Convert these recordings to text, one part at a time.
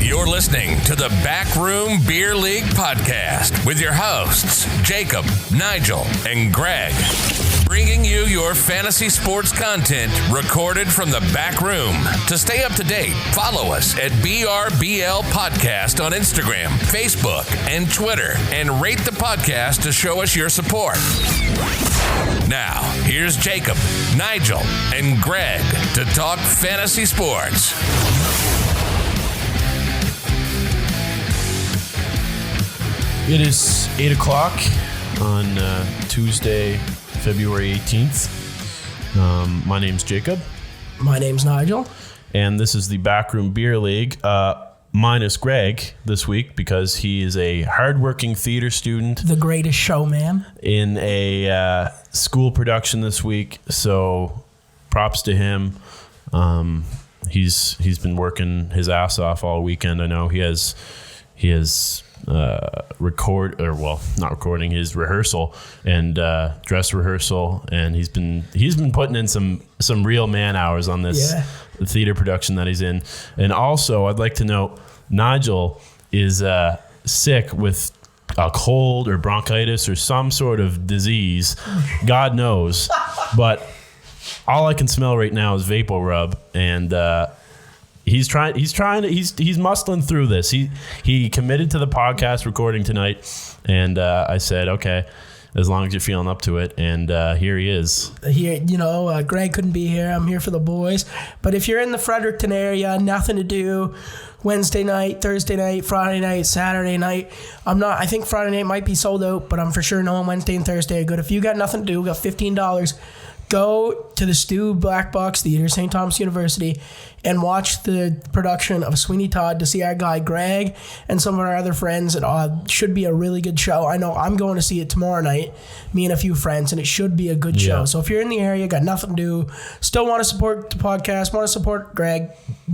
You're listening to the Backroom Beer League podcast with your hosts, Jacob, Nigel, and Greg. Bringing you your fantasy sports content recorded from the back room. To stay up to date, follow us at BRBL Podcast on Instagram, Facebook, and Twitter, and rate the podcast to show us your support. Now, here's Jacob, Nigel, and Greg to talk fantasy sports. It is 8 o'clock on Tuesday, February 18th. My name's Jacob. My name's Nigel. And this is the Backroom Beer League, minus Greg this week because he is a hardworking theater student. The greatest showman. In a school production this week, so props to him. He's been working his ass off all weekend. I know he has not recording his rehearsal and dress rehearsal, and he's been putting in some real man hours on this theater production that he's in. And also I'd like to note Nigel is sick with a cold or bronchitis or some sort of disease, God knows, but all I can smell right now is vapor rub, and He's muscling through this. He committed to the podcast recording tonight, and I said, okay, as long as you're feeling up to it, and here he is. Here, Greg couldn't be here. I'm here for the boys. But if you're in the Fredericton area, nothing to do, Wednesday night, Thursday night, Friday night, Saturday night. I think Friday night might be sold out, but I'm for sure knowing Wednesday and Thursday are good. If you got nothing to do, got $15, go to the Stu Black Box Theater, St. Thomas University, and watch the production of Sweeney Todd to see our guy Greg and some of our other friends. It should be a really good show. I know I'm going to see it tomorrow night, me and a few friends, and it should be a good show. So if you're in the area, got nothing to do, still want to support the podcast, want to support Greg,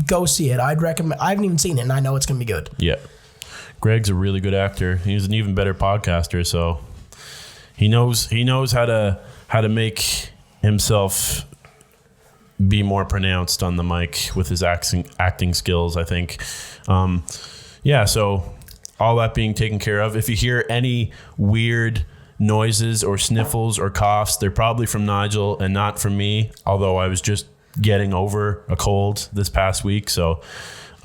go see it. I'd recommend. I haven't even seen it, and I know it's going to be good. Yeah. Greg's a really good actor. He's an even better podcaster, so he knows how to make himself be more pronounced on the mic with his acting skills, I think. So all that being taken care of, if you hear any weird noises or sniffles or coughs, they're probably from Nigel and not from me, although I was just getting over a cold this past week. So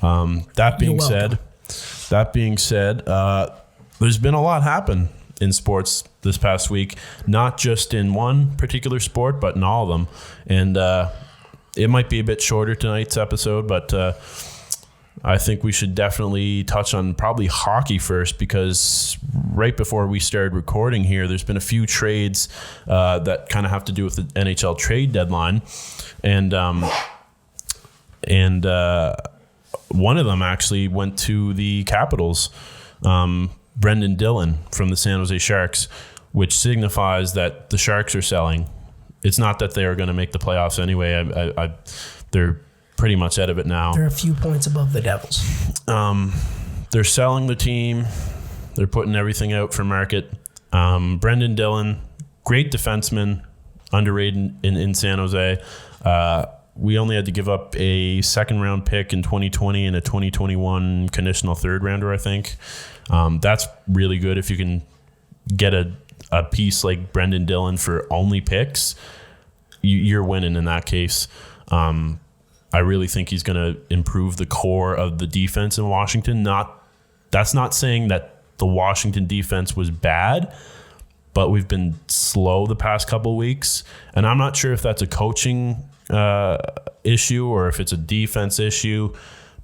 that being said, there's been a lot happen in sports this past week, not just in one particular sport, but in all of them. And it might be a bit shorter tonight's episode, but I think we should definitely touch on probably hockey first, because right before we started recording here, there's been a few trades that kind of have to do with the NHL trade deadline. And one of them actually went to the Capitals, Brendan Dillon from the San Jose Sharks, which signifies that the Sharks are selling. It's not that they are going to make the playoffs anyway. They're pretty much out of it now. They're a few points above the Devils. They're selling the team. They're putting everything out for market. Brendan Dillon, great defenseman, underrated in San Jose. We only had to give up a second-round pick in 2020 and a 2021 conditional third-rounder, I think. That's really good if you can get a piece like Brendan Dillon for only picks. You're winning in that case. I really think he's going to improve the core of the defense in Washington. That's not saying that the Washington defense was bad, but we've been slow the past couple of weeks, and I'm not sure if that's a coaching issue or if it's a defense issue,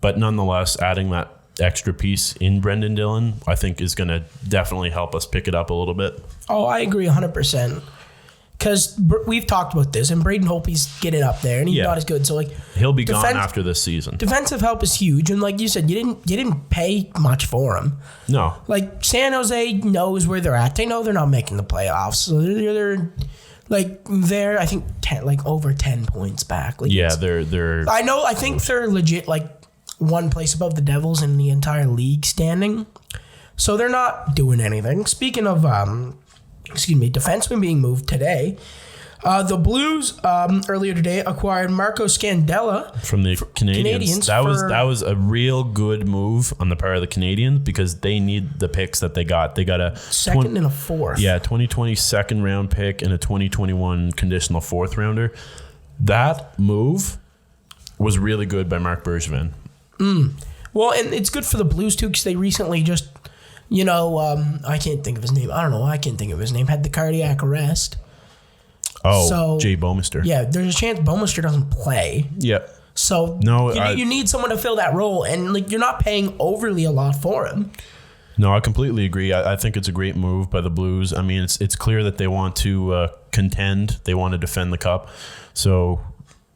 but nonetheless, adding that extra piece in Brendan Dillon, I think, is going to definitely help us pick it up a little bit. Oh, I agree 100%. Because we've talked about this, and Braden Holtby's getting up there, and he's not as good. So he'll be gone after this season. Defensive help is huge, and like you said, you didn't pay much for him. No, San Jose knows where they're at. They know they're not making the playoffs, so they're I think over 10 points back. They're. I think they're legit one place above the Devils in the entire league standing. So they're not doing anything. Speaking of defensemen being moved today, The Blues earlier today acquired Marco Scandella from the Canadians. That was a real good move on the part of the Canadians because they need the picks that they got. They got a second and a fourth. Yeah, 2020 second round pick and a 2021 conditional fourth rounder. That move was really good by Marc Bergevin. Well, and it's good for the Blues too because they recently just, I can't think of his name. I don't know why I can't think of his name. Had the cardiac arrest. Oh, so, Jay Bouwmeester. Yeah, there's a chance Bouwmeester doesn't play. Yeah. So you need someone to fill that role, and you're not paying overly a lot for him. No, I completely agree. I think it's a great move by the Blues. I mean, it's clear that they want to contend. They want to defend the cup. So,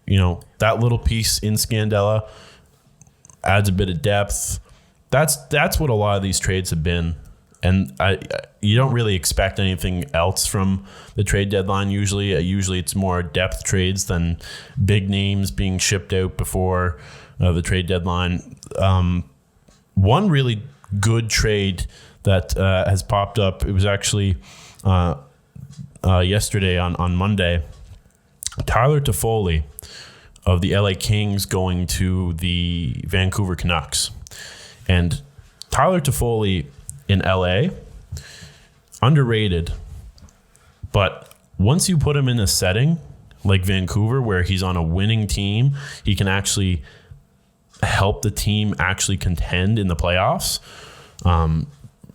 that little piece in Scandella adds a bit of depth. That's what a lot of these trades have been. And you don't really expect anything else from the trade deadline usually. Usually it's more depth trades than big names being shipped out before the trade deadline. One really good trade that has popped up, it was actually yesterday on Monday. Tyler Toffoli of the LA Kings going to the Vancouver Canucks. And Tyler Toffoli in LA, underrated, but once you put him in a setting like Vancouver where he's on a winning team, he can actually help the team actually contend in the playoffs.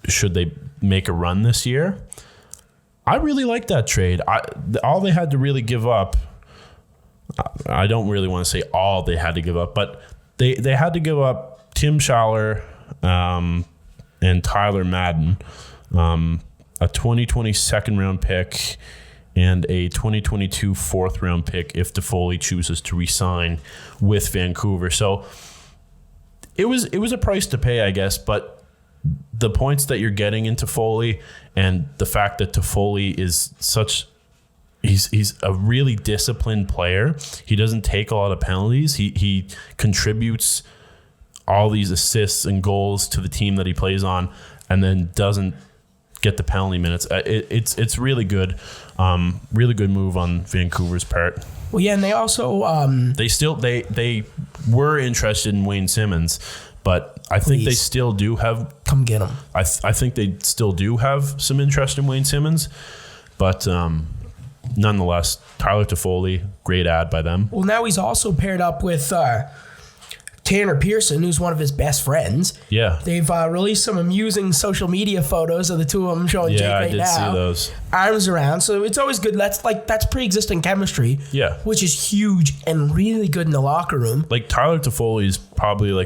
Should they make a run this year? I really like that trade. All they had to really give up, I don't really want to say all they had to give up, but they had to give up Tim Schaller, and Tyler Madden, a 2020 second round pick and a 2022 fourth round pick if Toffoli chooses to re-sign with Vancouver. So it was a price to pay, I guess, but the points that you're getting in Toffoli and the fact that Toffoli is he's a really disciplined player. He doesn't take a lot of penalties. He contributes all these assists and goals to the team that he plays on, and then doesn't get the penalty minutes. It's really good. Really good move on Vancouver's part. Well, yeah, and they also they were interested in Wayne Simmons, but I think they still do have. Come get him. I think they still do have some interest in Wayne Simmons, but nonetheless, Tyler Toffoli, great ad by them. Well, now he's also paired up with Tanner Pearson, who's one of his best friends. Yeah. They've released some amusing social media photos of the two of them showing Jake right now. Yeah, I did see those. Arms around. So it's always good. That's pre-existing chemistry. Yeah. Which is huge and really good in the locker room. Like Tyler Toffoli is probably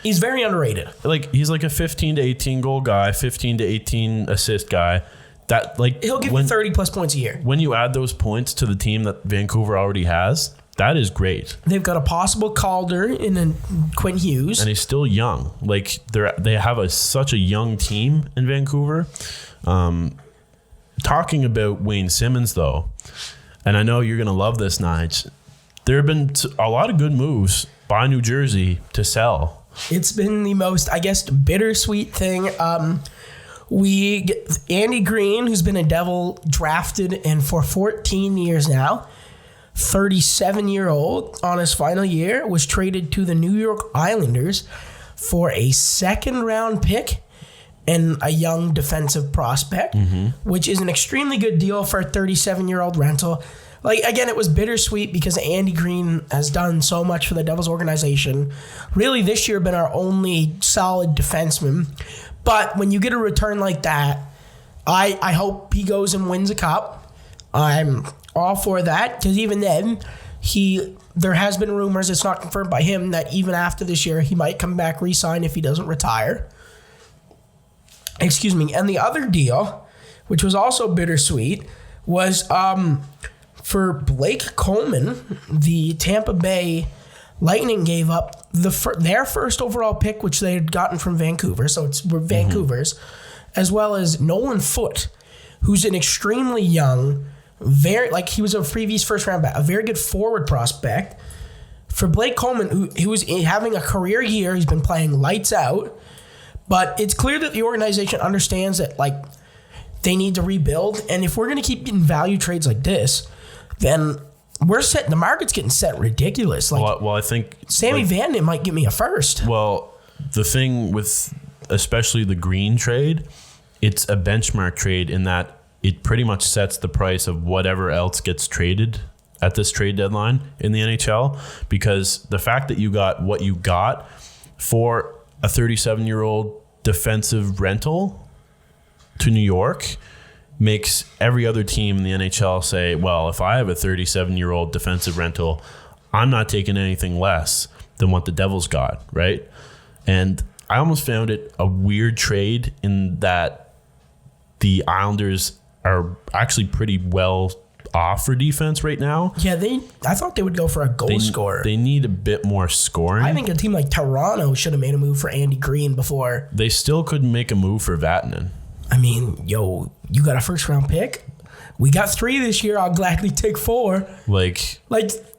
he's very underrated. He's like a 15 to 18 goal guy, 15 to 18 assist guy. That he'll give you 30 plus points a year. When you add those points to the team that Vancouver already has, that is great. They've got a possible Calder in Quinn Hughes. And he's still young. They have such a young team in Vancouver. Talking about Wayne Simmons, though, and I know you're going to love this, Nige, there have been a lot of good moves by New Jersey to sell. It's been the most, I guess, bittersweet thing. We get Andy Green, who's been a Devil, drafted and for 14 years now. 37-year-old on his final year, was traded to the New York Islanders for a second-round pick and a young defensive prospect, which is an extremely good deal for a 37-year-old rental. Again, it was bittersweet because Andy Green has done so much for the Devils organization. Really, this year been our only solid defenseman. But when you get a return like that, I hope he goes and wins a cup. I'm all for that, because even then, there has been rumors, it's not confirmed by him, that even after this year, he might come back, re-sign if he doesn't retire. Excuse me. And the other deal, which was also bittersweet, was for Blake Coleman, the Tampa Bay Lightning gave up their first overall pick, which they had gotten from Vancouver, so it's Vancouver's, as well as Nolan Foote, who's an extremely young, he was a previous first round back, a very good forward prospect. For Blake Coleman, who was having a career year, he's been playing lights out, but it's clear that the organization understands that they need to rebuild, and if we're going to keep getting value trades like this, then the market's getting set ridiculous. Like, well, I think Sammy Vanden might give me a first. Well, the thing with especially the Green trade, it's a benchmark trade in that it pretty much sets the price of whatever else gets traded at this trade deadline in the NHL, because the fact that you got what you got for a 37-year-old defensive rental to New York makes every other team in the NHL say, well, if I have a 37-year-old defensive rental, I'm not taking anything less than what the Devils got, right? And I almost found it a weird trade in that the Islanders are actually pretty well off for defense right now. Yeah, I thought they would go for a goal scorer. They need a bit more scoring. I think a team like Toronto should have made a move for Andy Green before. They still couldn't make a move for Vatanen. I mean, you got a first-round pick? We got 3 this year. I'll gladly take 4. Like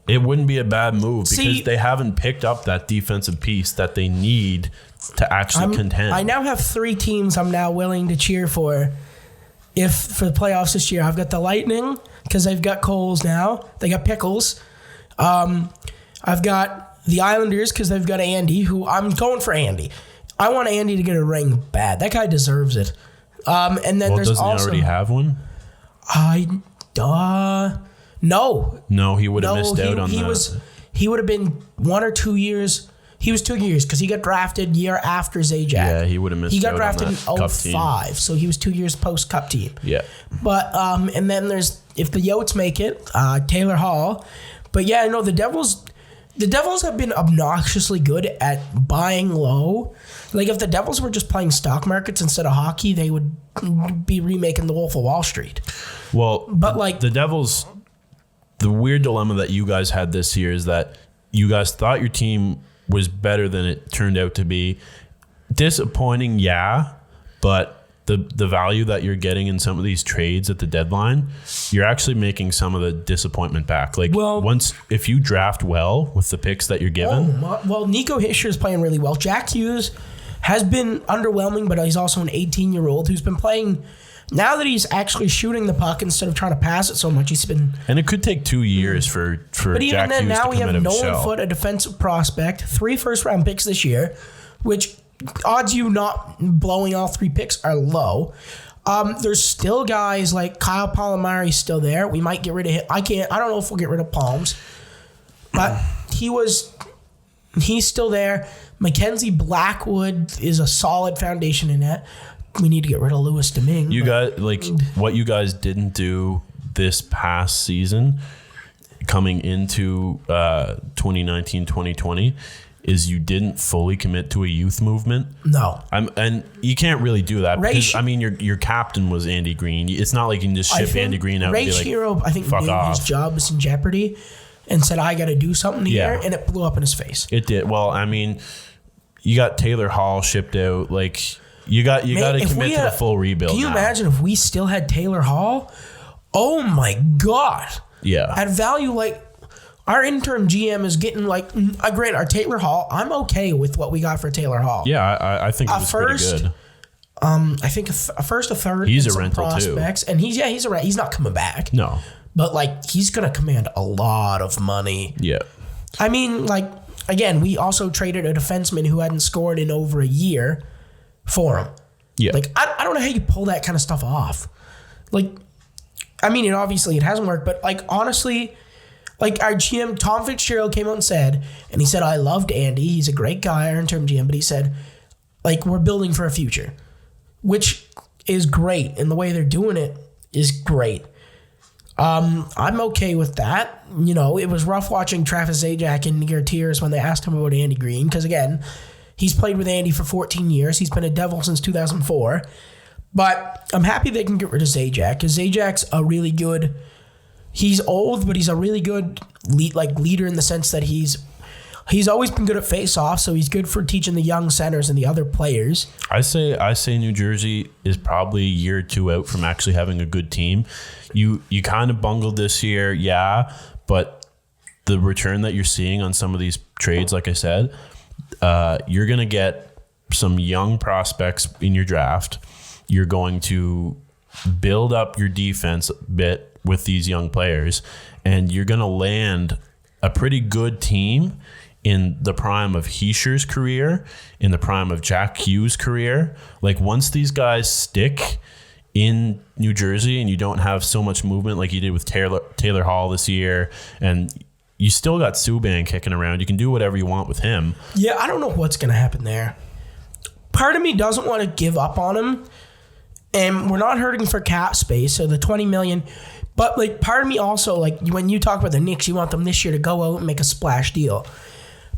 it wouldn't be a bad move because they haven't picked up that defensive piece that they need to actually contend. I now have 3 teams I'm now willing to cheer for. If for the playoffs this year, I've got the Lightning because they've got Coles now. They got Pickles. I've got the Islanders because they've got Andy, who I'm going for Andy. I want Andy to get a ring bad. That guy deserves it. And then there's doesn't also... he already have one? No. No, he would have missed out on that. He would have been 1 or 2 years... He was 2 years because he got drafted year after Zajac. Yeah, he would have missed out. He got drafted in Cup 05, so he was 2 years post Cup team. Yeah. But and then there's, if the Yotes make it, Taylor Hall. But yeah, no, the Devils have been obnoxiously good at buying low. Like if the Devils were just playing stock markets instead of hockey, they would be remaking The Wolf of Wall Street. Well, but like the Devils, the weird dilemma that you guys had this year is that you guys thought your team was better than it turned out to be. Disappointing, yeah, but the value that you're getting in some of these trades at the deadline, you're actually making some of the disappointment back. Like if you draft well with the picks that you're given. Well, Nico Hischier is playing really well. Jack Hughes has been underwhelming, but he's also an 18-year-old who's been playing. Now that he's actually shooting the puck instead of trying to pass it so much, he's been... And it could take 2 years for but even Jack then, Hughes now to we come have out of Nolan shell. Foote, a defensive prospect, 3 first-round picks this year, which odds you not blowing all 3 picks are low. There's still guys like Kyle Palmieri's still there. We might get rid of him. I don't know if we'll get rid of Palms, but he's still there. Mackenzie Blackwood is a solid foundation in that. We need to get rid of Louis Domingue. You guys, what you guys didn't do this past season coming into 2019-2020 is you didn't fully commit to a youth movement. No. And you can't really do that because, I mean, your captain was Andy Green. It's not like you can just ship Andy Green out and be like, Shero, I think, fuck off. His job was in jeopardy and said, I got to do something here, and it blew up in his face. It did. Well, I mean, you got Taylor Hall shipped out, like... You got to commit to the full rebuild. Can you imagine if we still had Taylor Hall? Oh my God. Yeah. At value, like our interim GM is getting like granted, our Taylor Hall. I'm okay with what we got for Taylor Hall. Yeah, I think it was pretty good. I think a first, a third. He's a rental prospects, too, and he's a rental. He's not coming back. No, but like he's gonna command a lot of money. Yeah. I mean, like again, we also traded a defenseman who hadn't scored in over a year for him. Yeah. Like, I don't know how you pull that kind of stuff off. Like, I mean, it hasn't worked, but like, honestly, like our GM, Tom Fitzgerald came out and said, I loved Andy. He's a great guy, our interim GM, but he said, like, we're building for a future, which is great. And the way they're doing it is great. I'm okay with that. You know, it was rough watching Travis Zajac in near tears when they asked him about Andy Green, because again, he's played with Andy for 14 years. He's been a Devil since 2004. But I'm happy they can get rid of Zajac because Zajac's a really good... He's old, but he's a really good leader in the sense that he's always been good at face-off, so he's good for teaching the young centers and the other players. I say New Jersey is probably a year or 2 out from actually having a good team. You kind of bungled this year, yeah, but the return that you're seeing on some of these trades, like I said... you're going to get some young prospects in your draft. You're going to build up your defense a bit with these young players, and you're going to land a pretty good team in the prime of Heischer's career, in the prime of Jack Hughes' career. Like, once these guys stick in New Jersey and you don't have so much movement like you did with Taylor Hall this year, and you still got Subban kicking around, you can do whatever you want with him. Yeah, I don't know what's going to happen there. Part of me doesn't want to give up on him, and we're not hurting for cap space, so the $20 million. But like, part of me also, like, when you talk about the Knicks, you want them this year to go out and make a splash deal.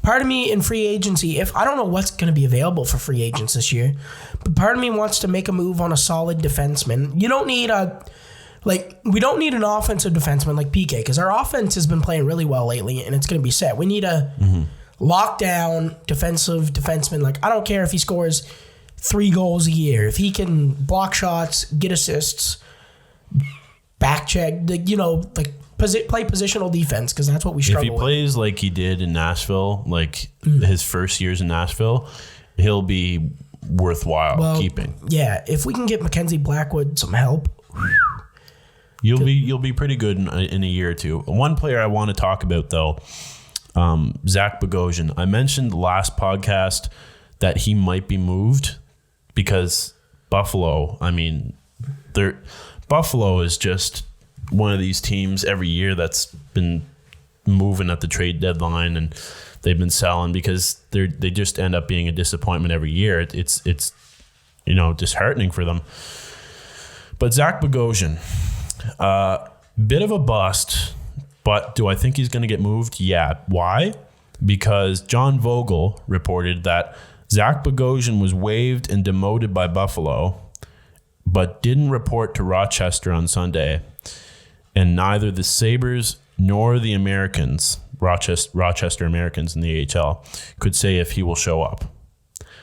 Part of me in free agency, if I don't know what's going to be available for free agents this year, but part of me wants to make a move on a solid defenseman. You don't need we don't need an offensive defenseman like PK, because our offense has been playing really well lately, and it's going to be set. We need a lockdown defensive defenseman. Like, I don't care if he scores 3 goals a year, if he can block shots, get assists, back check, play positional defense, because that's what we struggle with. If he plays like he did in Nashville, like his first years in Nashville, he'll be worthwhile keeping. Yeah, if we can get Mackenzie Blackwood some help, you'll be pretty good in a year or two. One player I want to talk about, though, Zach Bogosian. I mentioned last podcast that he might be moved because Buffalo, Buffalo is just one of these teams every year that's been moving at the trade deadline, and they've been selling because they just end up being a disappointment every year. It's disheartening for them. But Zach Bogosian, bit of a bust, but do I think he's going to get moved? Yeah. Why? Because John Vogel reported that Zach Bogosian was waived and demoted by Buffalo, but didn't report to Rochester on Sunday. And neither the Sabres nor the Americans, Rochester Americans in the AHL, could say if he will show up.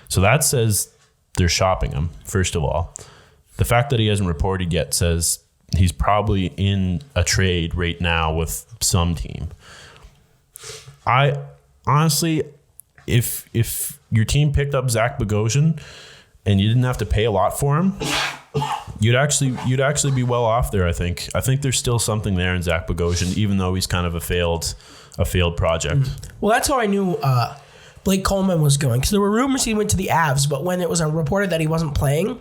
So that says they're shopping him, first of all. The fact that he hasn't reported yet says he's probably in a trade right now with some team. I honestly, if your team picked up Zach Bogosian and you didn't have to pay a lot for him, you'd actually be well off there. I think there's still something there in Zach Bogosian, even though he's kind of a failed project. Well, that's how I knew Blake Coleman was going, because there were rumors he went to the Avs, but when it was reported that he wasn't playing,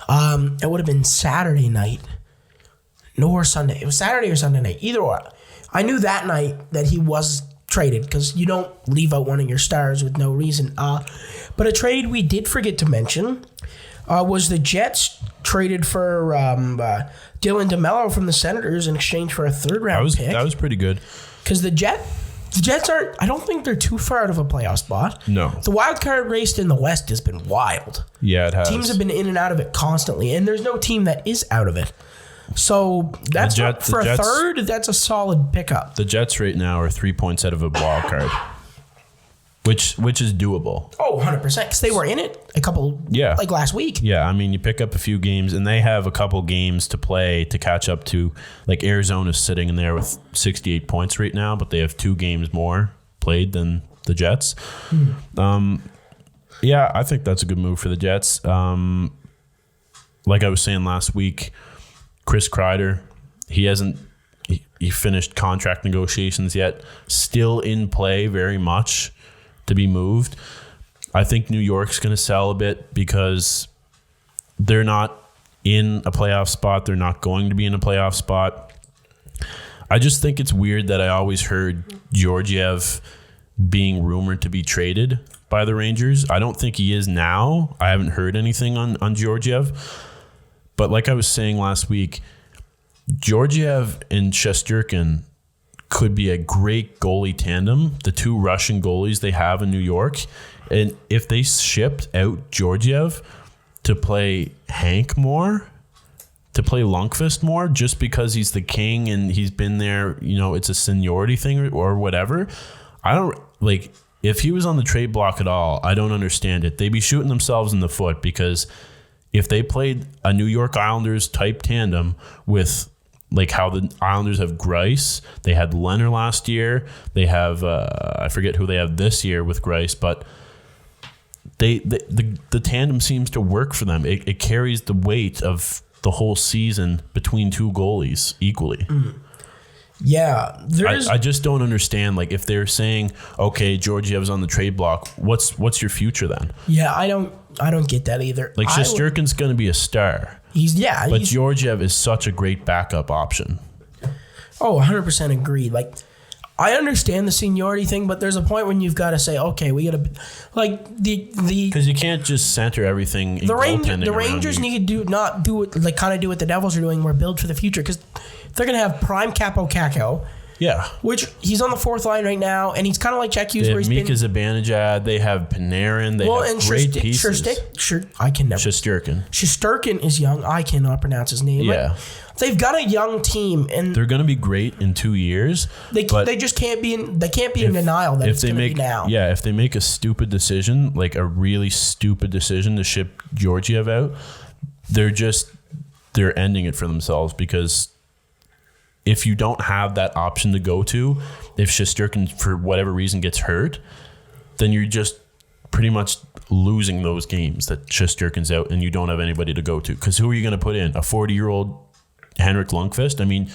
it would have been Saturday night, nor Sunday. It was Saturday or Sunday night, either or. I knew that night that he was traded, because you don't leave out one of your stars with no reason. But a trade we did forget to mention was the Jets traded for Dylan DeMello from the Senators in exchange for a third-round pick. That was pretty good. Because the Jets aren't, I don't think they're too far out of a playoff spot. No. The wild card race in the West has been wild. Yeah, it has. Teams have been in and out of it constantly, and there's no team that is out of it. So that's for a third, that's a solid pickup. The Jets right now are 3 points out of a wild card, which is doable. Oh, 100%, because they were in it like last week. Yeah, I mean, you pick up a few games, and they have a couple games to play to catch up to. Like, Arizona's sitting in there with 68 points right now, but they have 2 games more played than the Jets. Yeah, I think that's a good move for the Jets. Like I was saying last week, Chris Kreider, he finished contract negotiations yet. Still in play very much to be moved. I think New York's going to sell a bit because they're not in a playoff spot. They're not going to be in a playoff spot. I just think it's weird that I always heard Georgiev being rumored to be traded by the Rangers. I don't think he is now. I haven't heard anything on Georgiev. But like I was saying last week, Georgiev and Shesterkin could be a great goalie tandem, the 2 Russian goalies they have in New York. And if they shipped out Georgiev to play Hank more, to play Lundqvist more, just because he's the king and he's been there, it's a seniority thing or whatever. If he was on the trade block at all, I don't understand it. They'd be shooting themselves in the foot, because if they played a New York Islanders type tandem with like how the Islanders have Greiss, they had Leonard last year, they have I forget who they have this year with Greiss, but the tandem seems to work for them. It carries the weight of the whole season between two goalies equally. Yeah, I just don't understand. Like, if they're saying, okay, Georgiev's on the trade block, what's your future then? Yeah, I don't get that either. Like, Shesterkin's going to be a star. But Georgiev is such a great backup option. Oh, 100% agreed. Like, I understand the seniority thing, but there's a point when you've got to say, okay, we got to, like, because you can't just center everything. The Rangers need to not do it like kind of do what the Devils are doing, where build for the future, because they're gonna have prime Capo Kakko. Yeah, which he's on the fourth line right now, and he's kind of like Jack Hughes. They where have he's Mika Zibanejad. They have Panarin. They have great pieces. Shesterkin is young. I cannot pronounce his name. Yeah. They've got a young team, and they're going to be great in 2 years. They just can't be in. They can't be in denial that it's going to be now. Yeah, if they make a stupid decision, like a really stupid decision to ship Georgiev out, they're ending it for themselves, because if you don't have that option to go to, if Shesterkin for whatever reason gets hurt, then you're just pretty much losing those games that Shesterkin's out and you don't have anybody to go to. Because who are you going to put in? A 40-year-old Henrik Lundqvist? I mean,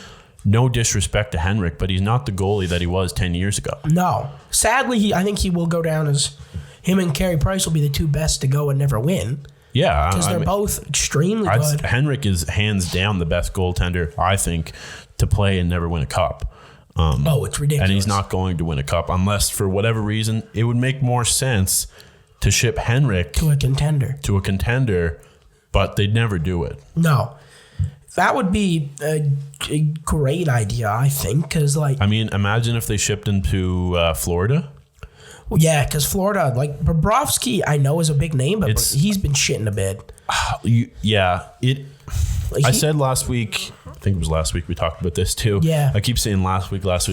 no disrespect to Henrik, but he's not the goalie that he was 10 years ago. No. Sadly, I think he will go down as him and Carey Price will be the two best to go and never win. Yeah. Because they're both extremely good. Henrik is hands down the best goaltender, I think, to play and never win a cup. It's ridiculous. And he's not going to win a cup unless, for whatever reason, it would make more sense to ship Henrik to a contender, but they'd never do it. No. That would be a great idea, I think, because, like... I mean, imagine if they shipped him to Florida. Well, yeah, because Florida, like, Bobrovsky, I know is a big name, but he's been shitting a bit. I said last week... I think it was last week we talked about this too. Yeah. I keep saying last week. Because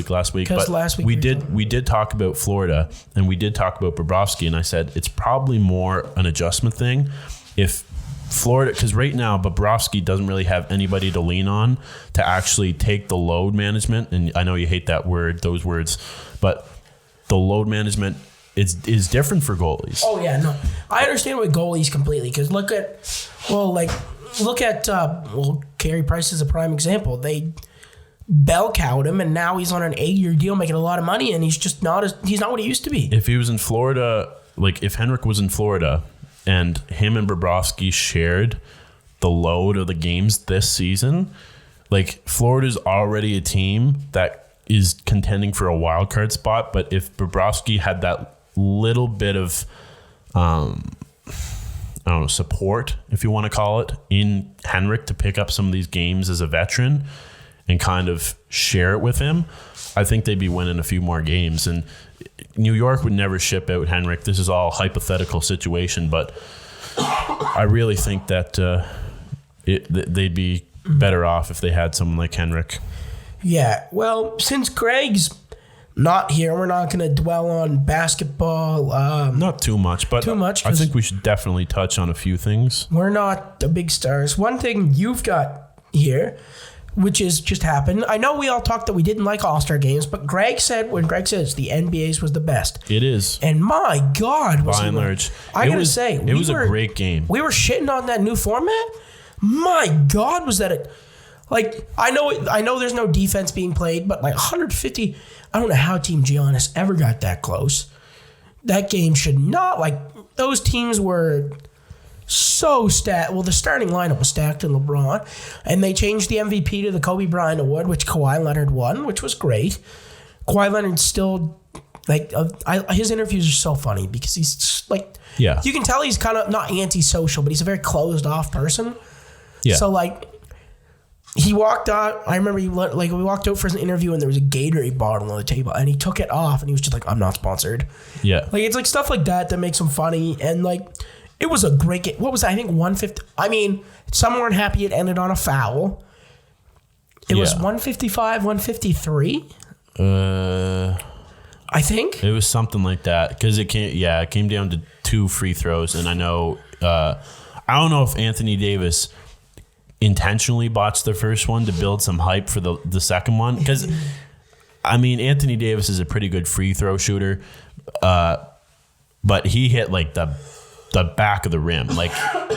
last week we did talk about Florida, and we did talk about Bobrovsky, and I said it's probably more an adjustment thing. If Florida, because right now Bobrovsky doesn't really have anybody to lean on to actually take the load management, and I know you hate those words, but the load management is different for goalies. Oh yeah, no, I understand with goalies completely, because look at Carey Price is a prime example. They bell cowed him, and now he's on an 8-year deal making a lot of money, and he's not what he used to be. If he was in Florida, like if Henrik was in Florida and him and Bobrovsky shared the load of the games this season, like Florida's already a team that is contending for a wild card spot, but if Bobrovsky had that little bit of support, if you want to call it, in Henrik to pick up some of these games as a veteran and kind of share it with him, I think they'd be winning a few more games. And New York would never ship out Henrik. This is all hypothetical situation, but I really think that they'd be better off if they had someone like Henrik. Yeah, well, since Greg's not here, we're not going to dwell on basketball. Not too much, but I think we should definitely touch on a few things. We're not the big stars. One thing you've got here, which is just happened. I know we all talked that we didn't like All-Star games, but Greg says the NBA's was the best. It is. And my God, by and large, I got to say, it was a great game. We were shitting on that new format. My God, was that like, I know there's no defense being played, but like 150, I don't know how Team Giannis ever got that close. That game should not, like, those teams were so stacked. Well, the starting lineup was stacked in LeBron, and they changed the MVP to the Kobe Bryant Award, which Kawhi Leonard won, which was great. Kawhi Leonard still, like, his interviews are so funny because he's just, like, yeah, you can tell he's kind of not antisocial, but he's a very closed off person. Yeah. So, like, he walked out. I remember we walked out for an interview and there was a Gatorade bottle on the table, and he took it off and he was just like, "I'm not sponsored." Yeah, like it's like stuff like that makes him funny, and like it was a great game. What was that? I think 150. I mean, some weren't happy it ended on a foul. It was 155, 153. I think it was something like that because it came down to 2 free throws, and I know I don't know if Anthony Davis intentionally botched the first one to build some hype for the second one, because I mean Anthony Davis is a pretty good free throw shooter, but he hit like the the back of the rim. Like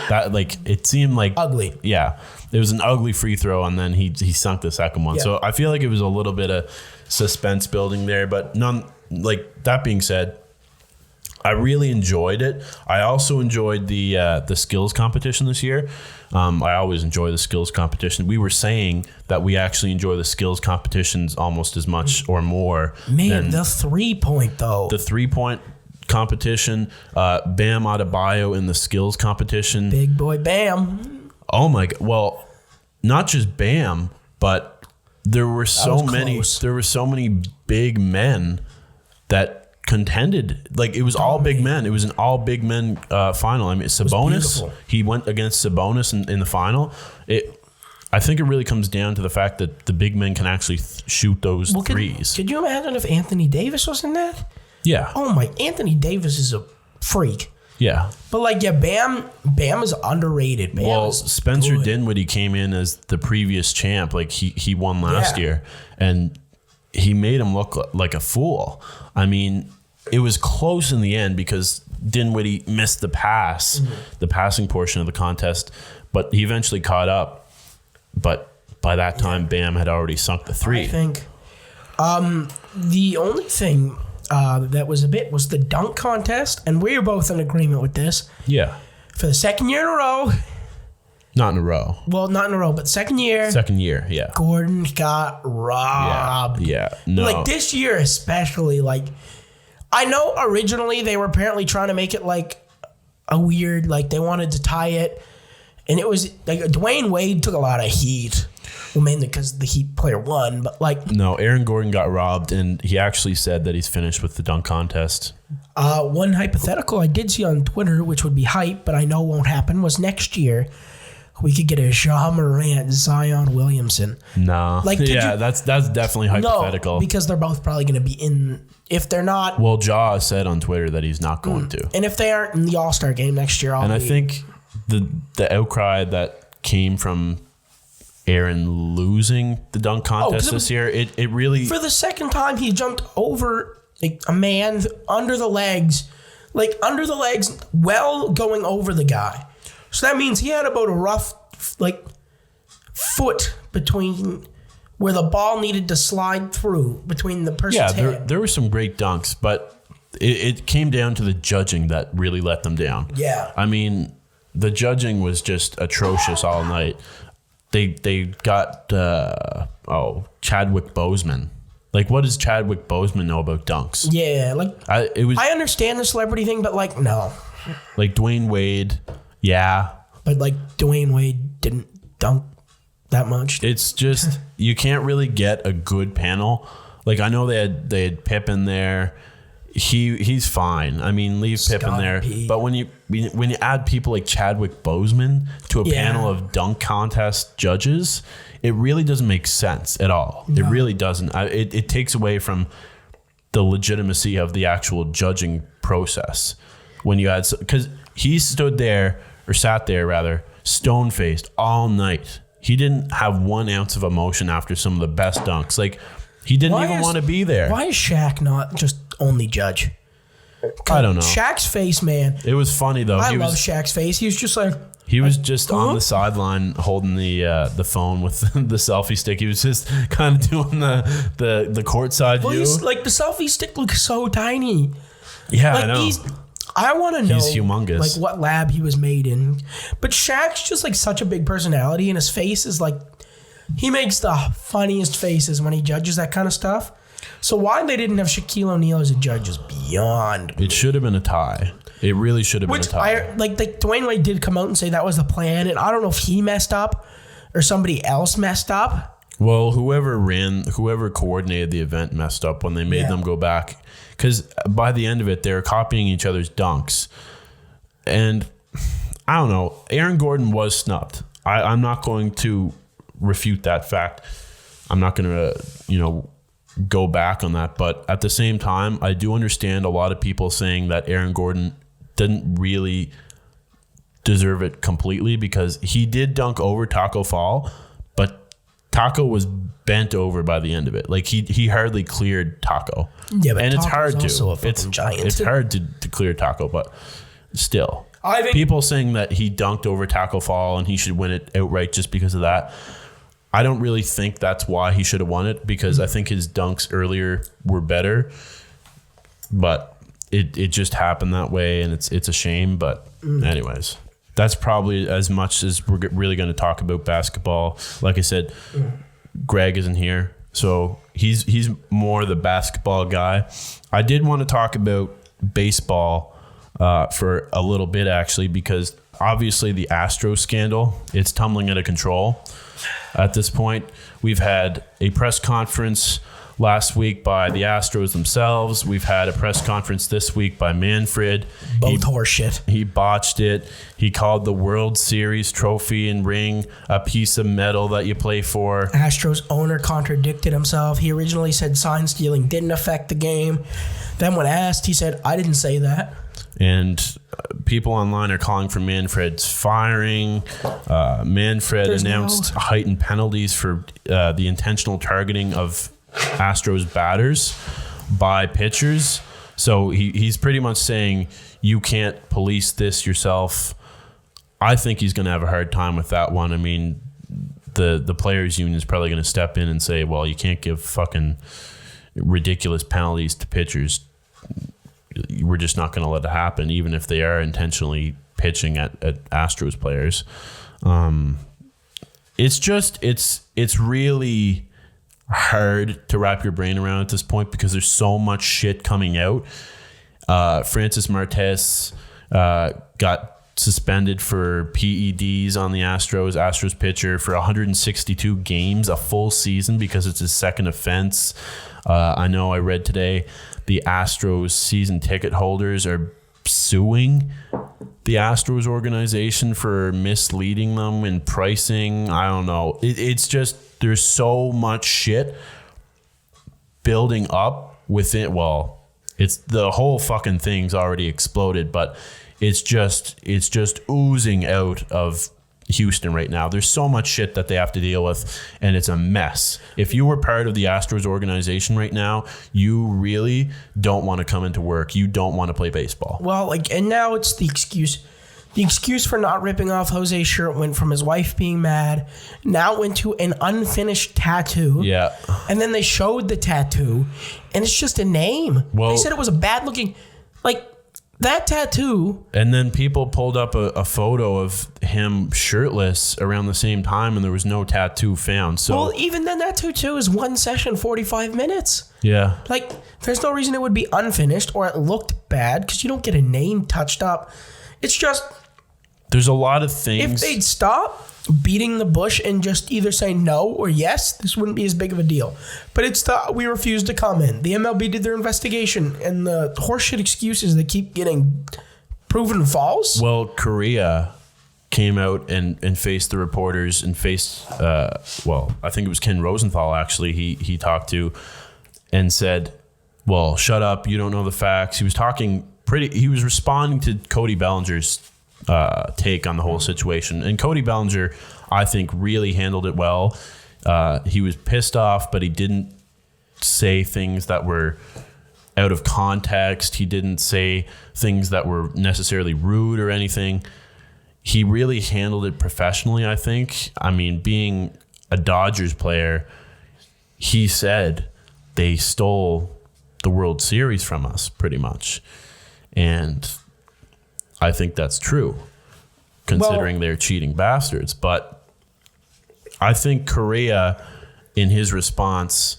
that, like it seemed like ugly. Yeah. It was an ugly free throw, and then he sunk the second one. Yeah. So I feel like it was a little bit of suspense building there, but that being said, I really enjoyed it. I also enjoyed the skills competition this year. I always enjoy the skills competition. We were saying that we actually enjoy the skills competitions almost as much or more. Man, the 3-point though. The 3-point competition, Bam Adebayo in the skills competition. Big boy Bam. Oh my God. Well, not just Bam, but there were so many big men that contended. Like it was all big men. It was an all big men final. I mean, Sabonis, he went against Sabonis in the final. I think it really comes down to the fact that the big men can actually shoot those threes. Could you imagine if Anthony Davis was in that? Yeah. Oh my, Anthony Davis is a freak. Yeah. But Bam is underrated. Bam is Spencer good. Dinwiddie came in as the previous champ. Like he won last year, and he made him look like a fool. I mean, it was close in the end because Dinwiddie missed the pass, the passing portion of the contest, but he eventually caught up. But by that time, Bam had already sunk the 3. I think the only thing that was was the dunk contest, and we were both in agreement with this. Yeah. For the second year in a row. Not in a row. Well, not in a row, but second year. Second year, yeah. Gordon got robbed. Yeah. No. Like this year especially, like I know originally they were apparently trying to make it like a weird, like they wanted to tie it, and it was like Dwayne Wade took a lot of heat. Well, mainly because the Heat player won, but like no, Aaron Gordon got robbed, and he actually said that he's finished with the dunk contest. One hypothetical I did see on Twitter, which would be hype, but I know won't happen, was next year we could get a Ja Morant, Zion Williamson. Nah, like that's definitely hypothetical. No, because they're both probably going to be in. If they're not, well, Ja said on Twitter that he's not going to, and if they aren't in the All-Star game next year, I think the outcry that came from Aaron losing the dunk contest this year, it really... For the second time, he jumped over a man under the legs, while going over the guy. So that means he had about a rough, foot between where the ball needed to slide through between the person's head. There were some great dunks, but it came down to the judging that really let them down. Yeah. I mean, the judging was just atrocious all night. They got Chadwick Boseman. Like, what does Chadwick Boseman know about dunks? Yeah, I understand the celebrity thing, but no. Like Dwayne Wade, yeah. But Dwayne Wade didn't dunk that much. It's just you can't really get a good panel. Like I know they had Pip in there. He's fine. I mean, leave Pip in there. But when you add people like Chadwick Boseman to a panel of dunk contest judges, it really doesn't make sense at all. No. It really doesn't. It takes away from the legitimacy of the actual judging process. When you add, because he sat there, stone-faced all night. He didn't have 1 ounce of emotion after some of the best dunks. Like, he didn't even want to be there. Why is Shaq not just only judge? I don't know. Shaq's face, man. It was funny though. I love Shaq's face. He was just like... He was just on the sideline holding the phone with the selfie stick. He was just kind of doing the courtside view. The selfie stick looks so tiny. Yeah, I know. I want to know he's humongous. What lab he was made in. But Shaq's just such a big personality, and his face is he makes the funniest faces when he judges that kind of stuff. So why they didn't have Shaquille O'Neal as a judge is beyond me. It should have been a tie. It really should have been a tie. Dwayne Wade did come out and say that was the plan, and I don't know if he messed up or somebody else messed up. Well, whoever coordinated the event messed up when they made them go back. Because by the end of it, they were copying each other's dunks. And I don't know. Aaron Gordon was snubbed. I'm not going to refute that fact. I'm not going to, go back on that. But at the same time, I do understand a lot of people saying that Aaron Gordon didn't really deserve it completely because he did dunk over Taco Fall, but Taco was bent over by the end of it. He hardly cleared Taco. Yeah, but and Taco's it's hard to. Also a giant. It's hard to clear Taco, but still. I think people saying that he dunked over tackle fall and he should win it outright just because of that. I don't really think that's why he should have won it, because I think his dunks earlier were better, but it just happened that way, and it's a shame. But anyways, that's probably as much as we're really going to talk about basketball. Like I said, Greg isn't here, so he's more the basketball guy. I did want to talk about baseball for a little bit, actually, because obviously the Astros scandal, it's tumbling out of control at this point. We've had a press conference last week by the Astros themselves. We've had a press conference this week by Manfred. Both horseshit. He botched it. He called the World Series trophy and ring a piece of metal that you play for. Astros owner contradicted himself. He originally said sign stealing didn't affect the game. Then when asked, he said, I didn't say that. And people online are calling for Manfred's firing. Manfred announced heightened penalties for the intentional targeting of Astros batters by pitchers. So he's pretty much saying you can't police this yourself. I think he's going to have a hard time with that one. I mean, the players union is probably going to step in and say, well, you can't give fucking ridiculous penalties to pitchers. We're just not going to let it happen, even if they are intentionally pitching at Astros players. It's really hard to wrap your brain around at this point, because there's so much shit coming out. Francis Martes got suspended for PEDs on the Astros pitcher for 162 games, a full season, because it's his second offense. I know I read today the Astros season ticket holders are suing the Astros organization for misleading them in pricing. I don't know. It's just, there's so much shit building up within. Well, it's the whole fucking thing's already exploded, but it's just oozing out of Houston right now. There's so much shit that they have to deal with, and it's a mess. If you were part of the Astros organization right now, you really don't want to come into work. You don't want to play baseball. Well, and now it's the excuse. The excuse for not ripping off Jose's shirt went from his wife being mad, now went to an unfinished tattoo. Yeah. And then they showed the tattoo, and it's just a name. Well, they said it was a bad looking, that tattoo. And then people pulled up a photo of him shirtless around the same time, and there was no tattoo found. So, well, even then, that tattoo is one session, 45 minutes. Yeah. There's no reason it would be unfinished or it looked bad, because you don't get a name touched up. It's just, there's a lot of things. If they'd stop beating the bush and just either say no or yes, this wouldn't be as big of a deal. But it's we refuse to comment. The MLB did their investigation, and the horseshit excuses that keep getting proven false. Well, Korea came out and faced the reporters and faced, I think it was Ken Rosenthal, actually, he talked to, and said, well, shut up, you don't know the facts. He was responding to Cody Bellinger's take on the whole situation. And Cody Bellinger, I think, really handled it well. He was pissed off, but he didn't say things that were out of context. He didn't say things that were necessarily rude or anything. He really handled it professionally, I think. I mean, being a Dodgers player, he said they stole the World Series from us, pretty much. And I think that's true, considering they're cheating bastards. But I think Correa, in his response,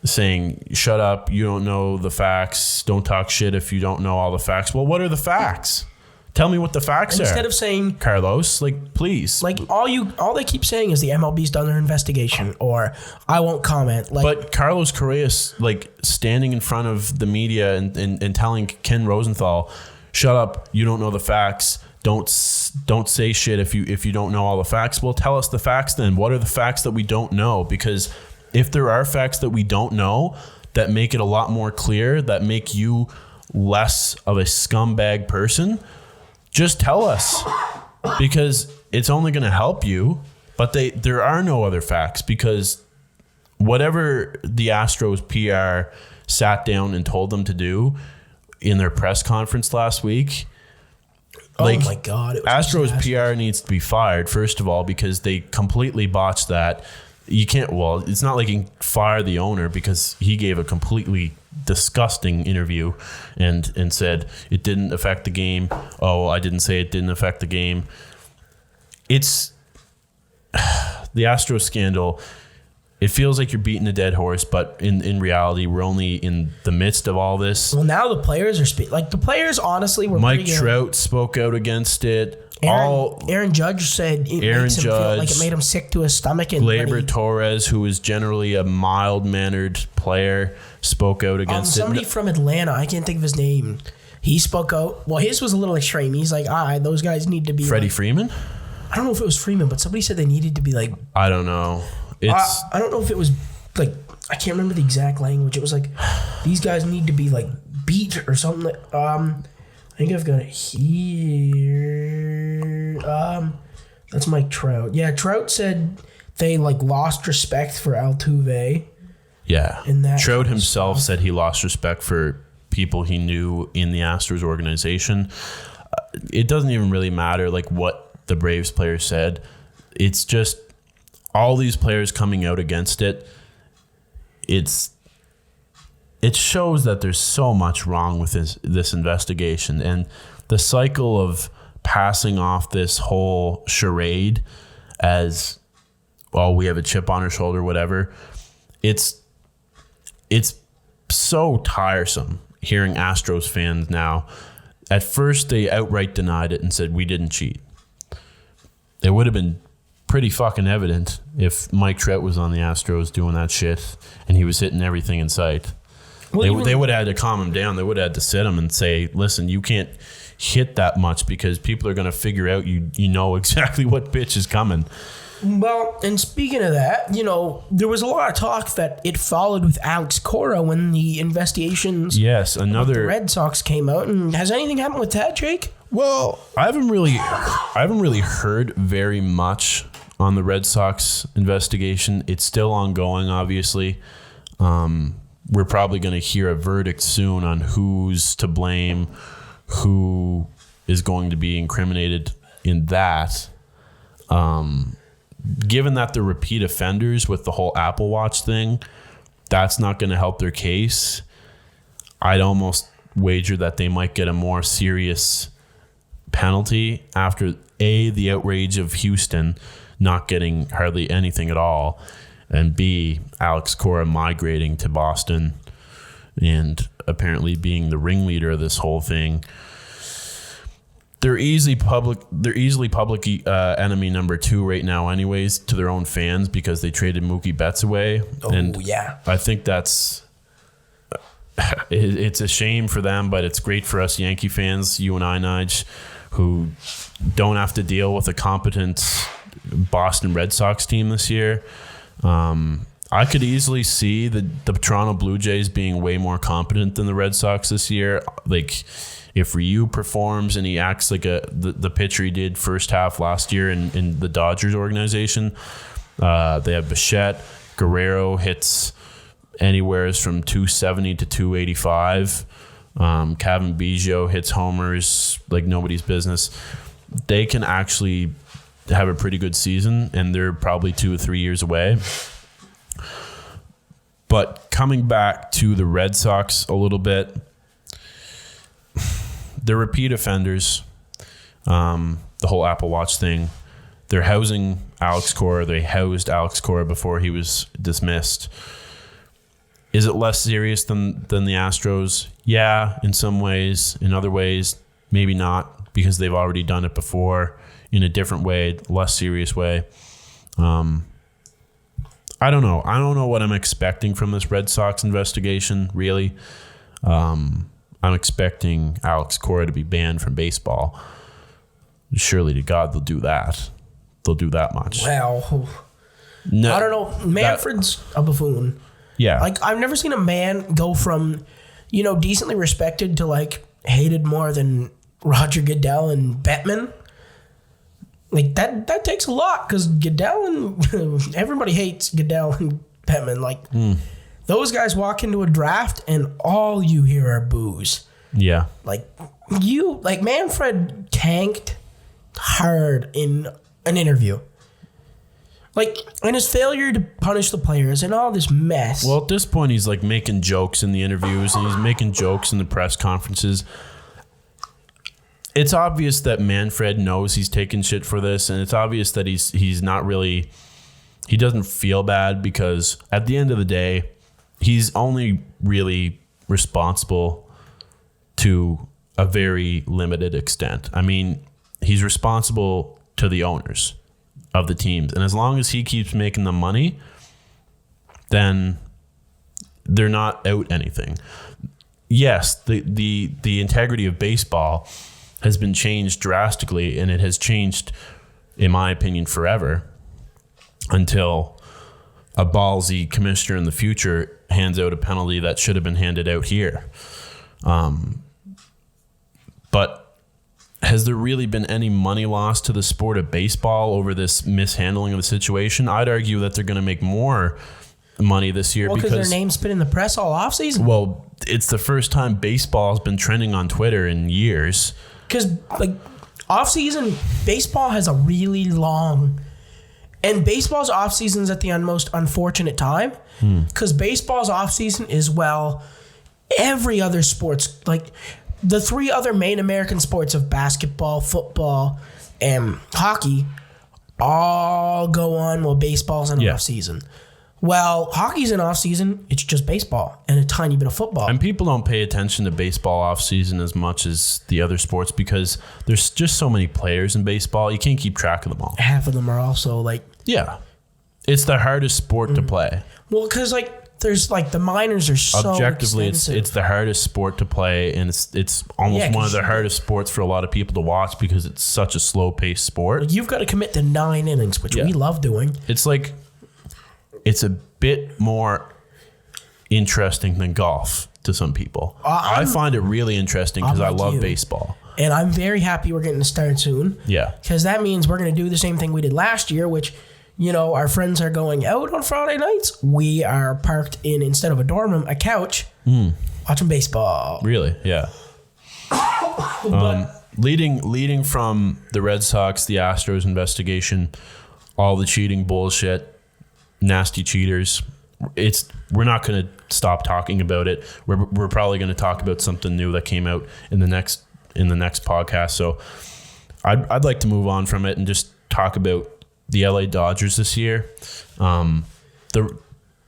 saying, shut up, you don't know the facts, don't talk shit if you don't know all the facts. Well, what are the facts? Tell me what the facts are. Instead of saying, Carlos, please. All they keep saying is the MLB's done their investigation, or I won't comment. But Carlos Correa's standing in front of the media and telling Ken Rosenthal, shut up, you don't know the facts. Don't say shit if you don't know all the facts. Well, tell us the facts then. What are the facts that we don't know? Because if there are facts that we don't know that make it a lot more clear, that make you less of a scumbag person, just tell us, because it's only going to help you. But there are no other facts, because whatever the Astros PR sat down and told them to do in their press conference last week, Like, oh my God. Astros PR needs to be fired, first of all, because they completely botched that. You can't, well, it's not like you can fire the owner because he gave a completely disgusting interview and said it didn't affect the game. Oh, I didn't say it didn't affect the game. It's the Astros scandal. It feels like you're beating a dead horse, but in reality, we're only in the midst of all this. Well, now the players are the players honestly were Mike Trout spoke out against it. Aaron Judge said it makes him feel like it made him sick to his stomach. And Gleyber Torres, who is generally a mild-mannered player, spoke out against somebody from Atlanta, I can't think of his name. He spoke out. Well, his was a little extreme. He's like, those guys need to be Freddie Freeman? I don't know if it was Freeman, but somebody said they needed to be like... I don't know. I don't know if it was like... I can't remember the exact language. It was like, these guys need to be like beat or something. I think I've got it here. That's Mike Trout. Yeah, Trout said they like lost respect for Altuve. Yeah. And Trout himself said he lost respect for people he knew in the Astros organization. It doesn't even really matter like what the Braves players said. It's just all these players coming out against it. It shows that there's so much wrong with this investigation, and the cycle of passing off this whole charade as, well, we have a chip on our shoulder, whatever. It's so tiresome hearing Astros fans now. At first, they outright denied it and said we didn't cheat. It would have been pretty fucking evident if Mike Trout was on the Astros doing that shit and he was hitting everything in sight. Well, they would have had to calm him down. They would have had to sit him and say, listen, you can't hit that much because people are going to figure out you know exactly what pitch is coming. Well, and speaking of that, there was a lot of talk that it followed with Alex Cora when the investigations the Red Sox came out. And has anything happened with that, Jake? Well, I haven't really heard very much on the Red Sox investigation. It's still ongoing, obviously. We're probably going to hear a verdict soon on who's to blame, who is going to be incriminated in that. Given that they're repeat offenders with the whole Apple Watch thing, that's not going to help their case. I'd almost wager that they might get a more serious penalty after the outrage of Houston not getting hardly anything at all, and B, Alex Cora migrating to Boston and apparently being the ringleader of this whole thing. They're easily public enemy number 2 right now anyways to their own fans because they traded Mookie Betts away. Yeah. I think it's a shame for them, but it's great for us Yankee fans, you and I, Nige, who don't have to deal with a competent Boston Red Sox team this year. I could easily see the Toronto Blue Jays being way more competent than the Red Sox this year. Like, if Ryu performs and he acts like the pitcher he did first half last year in the Dodgers organization, they have Bichette. Guerrero hits anywhere from 270 to 285. Kevin Biggio hits homers like nobody's business. They can actually have a pretty good season, and they're probably 2 or 3 years away. But coming back to the Red Sox a little bit, they're repeat offenders. The whole Apple Watch thing. They're housing Alex Cora. They housed Alex Cora before he was dismissed. Is it less serious than the Astros? Yeah, in some ways. In other ways, maybe not, because they've already done it before in a different way, less serious way. I don't know. I don't know what I'm expecting from this Red Sox investigation, really. I'm expecting Alex Cora to be banned from baseball. Surely to God they'll do that. They'll do that much. Well, no, I don't know. Manfred's a buffoon. Yeah. Like, I've never seen a man go from, decently respected to, like, hated more than Roger Goodell and Bettman. Like, that takes a lot, because Goodell and everybody hates Goodell and Bettman. Like, those guys walk into a draft and all you hear are boos. Yeah. Like, Manfred tanked hard in an interview. And his failure to punish the players and all this mess. Well, at this point, he's making jokes in the interviews and he's making jokes in the press conferences. It's obvious that Manfred knows he's taking shit for this, and it's obvious that he's not really. He doesn't feel bad because at the end of the day, he's only really responsible to a very limited extent. I mean, he's responsible to the owners of the teams, and as long as he keeps making the money, then they're not out anything. Yes, the integrity of baseball has been changed drastically, and it has changed, in my opinion, forever until a ballsy commissioner in the future hands out a penalty that should have been handed out here. But has there really been any money lost to the sport of baseball over this mishandling of the situation? I'd argue that they're going to make more money this year because their name's been in the press all offseason. Well, it's the first time baseball has been trending on Twitter in years. Because off-season, baseball has a really long... And baseball's off-season's at the most unfortunate time. Because baseball's off-season is, every other sports... the three other main American sports of basketball, football, and hockey all go on while baseball's in off-season. Well, hockey's in off-season, it's just baseball and a tiny bit of football. And people don't pay attention to baseball off-season as much as the other sports because there's just so many players in baseball, you can't keep track of them all. Half of them are also Yeah. It's the hardest sport to play. Well, because there's the minors are so objectively expensive. it's the hardest sport to play, and it's almost one of the hardest sports for a lot of people to watch because it's such a slow-paced sport. You've got to commit to 9 innings, which we love doing. It's a bit more interesting than golf to some people. I find it really interesting because I love baseball. And I'm very happy we're getting to start soon. Yeah. Because that means we're going to do the same thing we did last year, which, our friends are going out on Friday nights. We are parked in, instead of a dorm room, a couch, watching baseball. Really? Yeah. Leading from the Red Sox, the Astros investigation, all the cheating bullshit, nasty cheaters. We're not going to stop talking about it. We're probably going to talk about something new that came out in the next podcast. So I'd like to move on from it and just talk about the LA Dodgers this year. The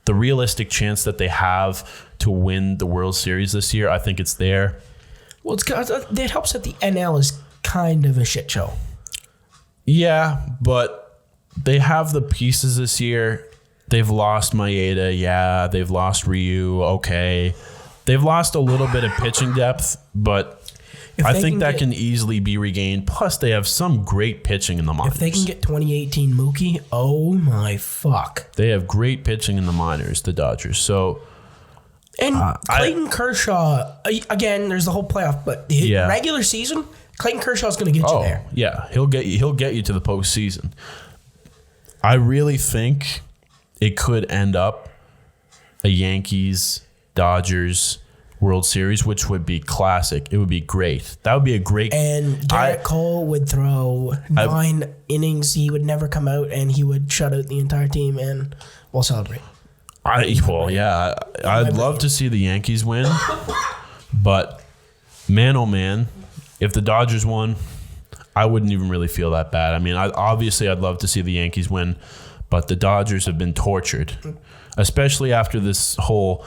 realistic chance that they have to win the World Series this year, I think it's there. Well, it helps that the NL is kind of a shit show. Yeah, but they have the pieces this year. They've lost Maeda, yeah. They've lost Ryu, okay. They've lost a little bit of pitching depth, but I think that can easily be regained. Plus, they have some great pitching in the minors. If they can get 2018 Mookie, oh my fuck. They have great pitching in the minors, the Dodgers. So, and Clayton Kershaw, again, there's the whole playoff, but regular season, Clayton Kershaw's going to get you there. Yeah, he'll get you to the postseason. I really think it could end up a Yankees-Dodgers World Series, which would be classic. It would be great. That would be a great... And Garrett Cole would throw 9 innings. He would never come out, and he would shut out the entire team, and we'll celebrate. I'd love to see the Yankees win, but man, oh man, if the Dodgers won, I wouldn't even really feel that bad. I mean, I'd love to see the Yankees win, but the Dodgers have been tortured, especially after this whole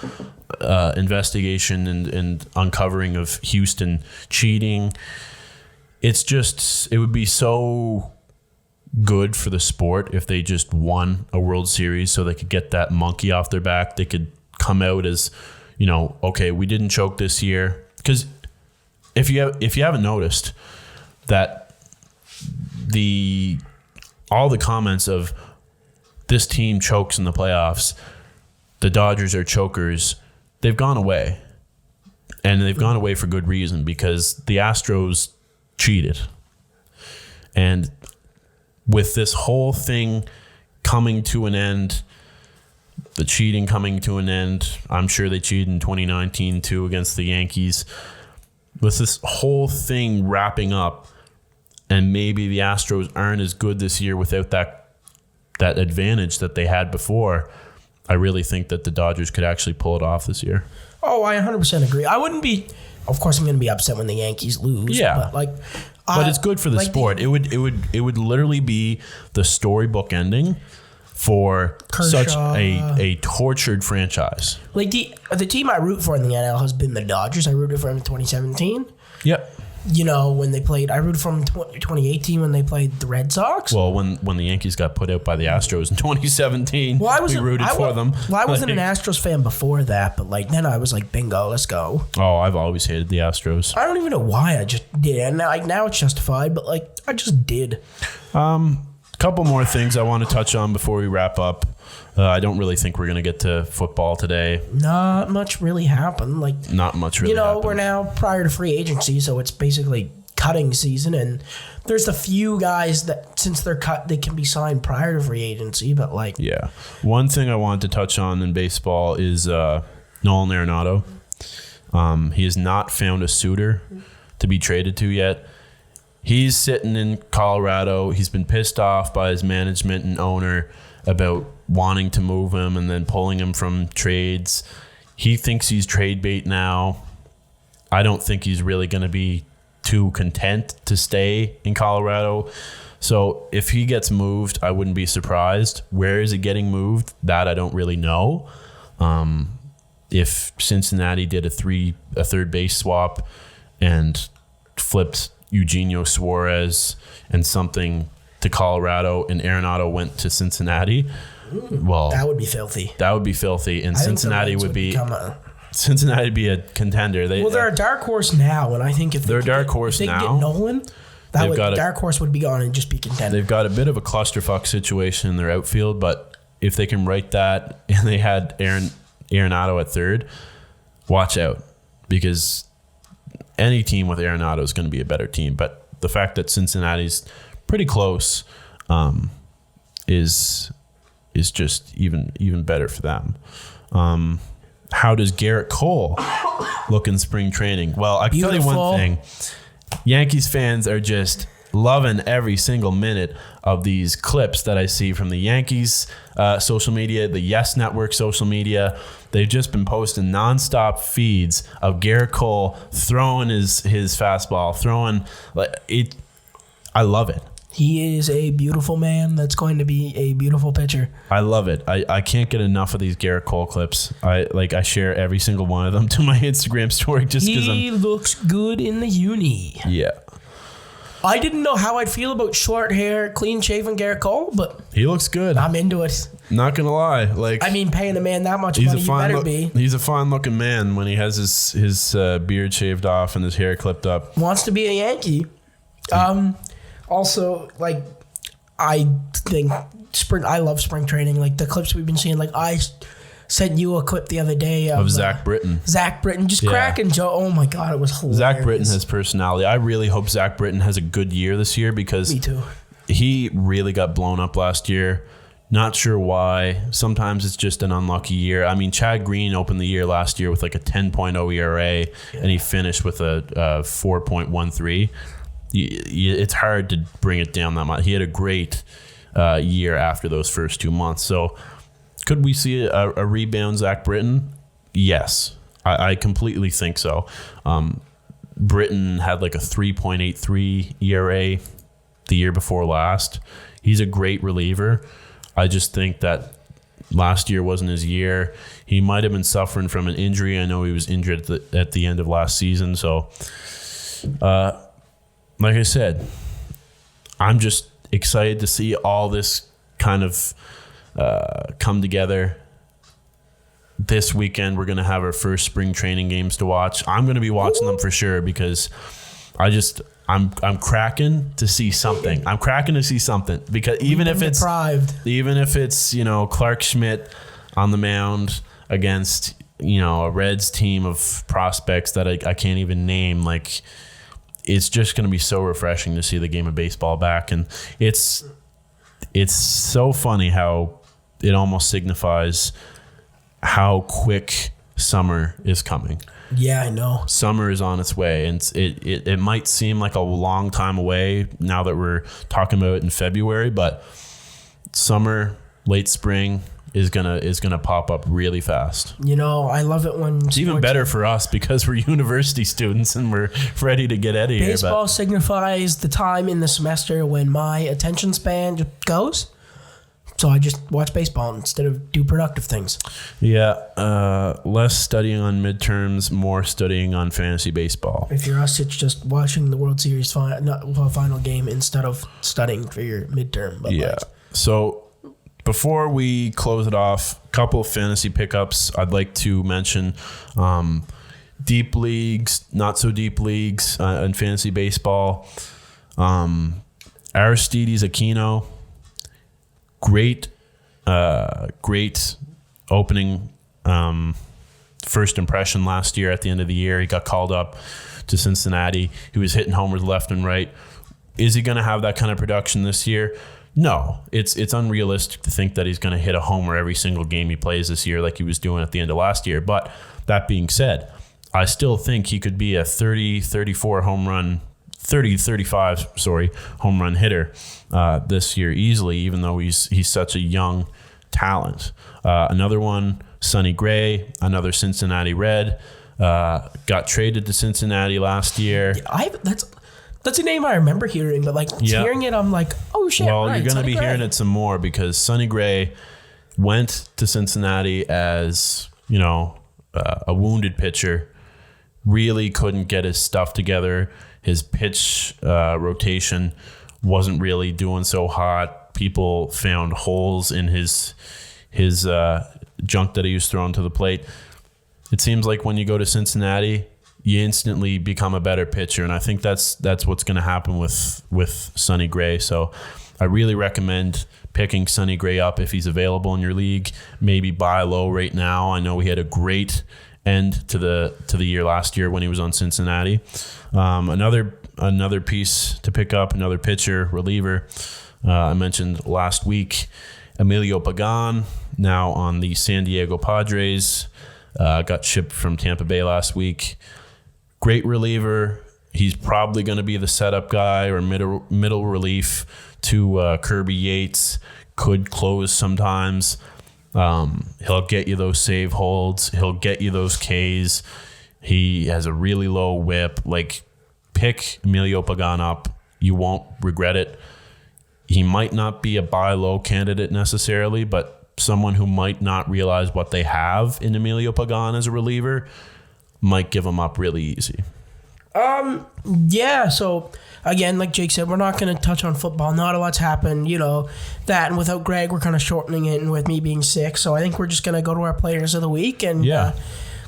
investigation and uncovering of Houston cheating. It would be so good for the sport if they just won a World Series so they could get that monkey off their back. They could come out as, okay, we didn't choke this year. Because if you haven't noticed that all the comments of this team chokes in the playoffs, the Dodgers are chokers, they've gone away. And they've gone away for good reason, because the Astros cheated. And with this whole thing coming to an end, the cheating coming to an end, I'm sure they cheated in 2019 too against the Yankees. with this whole thing wrapping up, and maybe the Astros aren't as good this year without that advantage that they had before, I really think that the Dodgers could actually pull it off this year. Oh, I 100% agree. I wouldn't be. Of course, I'm going to be upset when the Yankees lose. Yeah, but it's good for the sport. It would literally be the storybook ending for Kershaw. Such a tortured franchise. Like the team I root for in the NL has been the Dodgers. I rooted for them in 2017. Yep. When they played, I rooted for them in 2018 when they played the Red Sox. Well, when the Yankees got put out by the Astros in 2017, we rooted for them. Well, I wasn't an Astros fan before that, but then I was like, bingo, let's go. Oh, I've always hated the Astros. I don't even know why. I just did. And now it's justified, but I just did. Couple more things I want to touch on before we wrap up. I don't really think we're going to get to football today. Not much really happened. Not much really happened. We're now prior to free agency, so it's basically cutting season. And there's a few guys that, since they're cut, they can be signed prior to free agency. But yeah. One thing I wanted to touch on in baseball is Nolan Arenado. He has not found a suitor to be traded to yet. He's sitting in Colorado. He's been pissed off by his management and owner about wanting to move him and then pulling him from trades. He thinks he's trade bait now. I don't think he's really going to be too content to stay in Colorado. So if he gets moved, I wouldn't be surprised. Where is it getting moved? That I don't really know. If Cincinnati did a third base swap and flipped Eugenio Suarez and something to Colorado and Arenado went to Cincinnati, well, that would be filthy. That would be filthy, and Cincinnati would be a contender. They're a dark horse now, and I think if they're a dark horse now, get Nolan, dark horse would be gone and just be contender. They've got a bit of a clusterfuck situation in their outfield, but if they can right that, and they had Arenado at third, watch out, because any team with Arenado is going to be a better team. But the fact that Cincinnati's pretty close is just even better for them. How does Garrett Cole look in spring training? Well, I can tell you one thing. Yankees fans are just loving every single minute of these clips that I see from the Yankees social media, the Yes Network social media. They've just been posting nonstop feeds of Garrett Cole throwing his fastball, I love it. He is a beautiful man that's going to be a beautiful pitcher. I love it. I can't get enough of these Garrett Cole clips. I share every single one of them to my Instagram story just because he looks good in the uni. Yeah. I didn't know how I'd feel about short hair, clean shaven Garrett Cole, but he looks good. I'm into it. Not gonna lie, paying a man that much money, you better be. He's a fine looking man when he has his beard shaved off and his hair clipped up. Wants to be a Yankee. Also, I think I love spring training. The clips we've been seeing. I sent you a clip the other day of Zach Britton. Zach Britton just cracking Joe. Oh my God, it was hilarious. Zach Britton has personality. I really hope Zach Britton has a good year this year because me too. He really got blown up last year. Not sure why. Sometimes it's just an unlucky year. I mean, Chad Green opened the year last year with a 10.0 ERA, and he finished with a 4.13. It's hard to bring it down that much. He had a great year after those first 2 months. So could we see a rebound Zach Britton? Yes, I completely think so. Britton had a 3.83 ERA the year before last. He's a great reliever. I just think that last year wasn't his year. He might have been suffering from an injury. I know he was injured at the end of last season. So, like I said, I'm just excited to see all this kind of come together. This weekend, we're going to have our first spring training games to watch. I'm going to be watching them for sure because I'm cracking to see something. I'm cracking to see something because even if it's Clark Schmidt on the mound against a Reds team of prospects that I can't even name, it's just going to be so refreshing to see the game of baseball back. And it's so funny how it almost signifies how quick summer is coming. Yeah, I know. Summer is on its way, and it might seem like a long time away now that we're talking about it in February, but summer, late spring is gonna pop up really fast. I love it when it's even better for us because we're university students and we're ready to get out of here. Baseball signifies the time in the semester when my attention span just goes. So I just watch baseball instead of do productive things. Yeah, less studying on midterms, more studying on fantasy baseball. If you're us, it's just watching the World Series final game instead of studying for your midterm. But yeah. So before we close it off, a couple of fantasy pickups I'd like to mention. Deep leagues, not so deep leagues in fantasy baseball. Aristides Aquino. Great opening first impression last year at the end of the year. He got called up to Cincinnati. He was hitting homers left and right. Is he going to have that kind of production this year? No. It's unrealistic to think that he's going to hit a homer every single game he plays this year like he was doing at the end of last year. But that being said, I still think he could be a 30-35 home run hitter this year easily, even though he's such a young talent. Another one, Sonny Gray, another Cincinnati Red, got traded to Cincinnati last year. That's a name I remember hearing, but hearing it, I'm like, oh shit. Well, right, you're going to be Gray. hearing it some more because Sonny Gray went to Cincinnati as a wounded pitcher. Really couldn't get his stuff together. His pitch rotation wasn't really doing so hot. People found holes in his junk that he was throwing to the plate. It seems like when you go to Cincinnati, you instantly become a better pitcher, and I think that's what's going to happen with Sonny Gray. So I really recommend picking Sonny Gray up if he's available in your league. Maybe buy low right now. I know he had a great end to the year last year when he was on Cincinnati. Another piece to pick up, another pitcher, reliever. I mentioned last week, Emilio Pagan, now on the San Diego Padres. Got shipped from Tampa Bay last week. Great reliever. He's probably going to be the setup guy or middle relief to Kirby Yates. Could close sometimes. He'll get you those save holds. He'll get you those Ks. He has a really low whip. Pick Emilio Pagan up. You won't regret it. He might not be a buy low candidate necessarily, but someone who might not realize what they have in Emilio Pagan as a reliever might give him up really easy. Yeah, so again, like Jake said, we're not going to touch on football. Not a lot's happened, that. And without Greg, we're kind of shortening it, and with me being sick. So I think we're just going to go to our players of the week and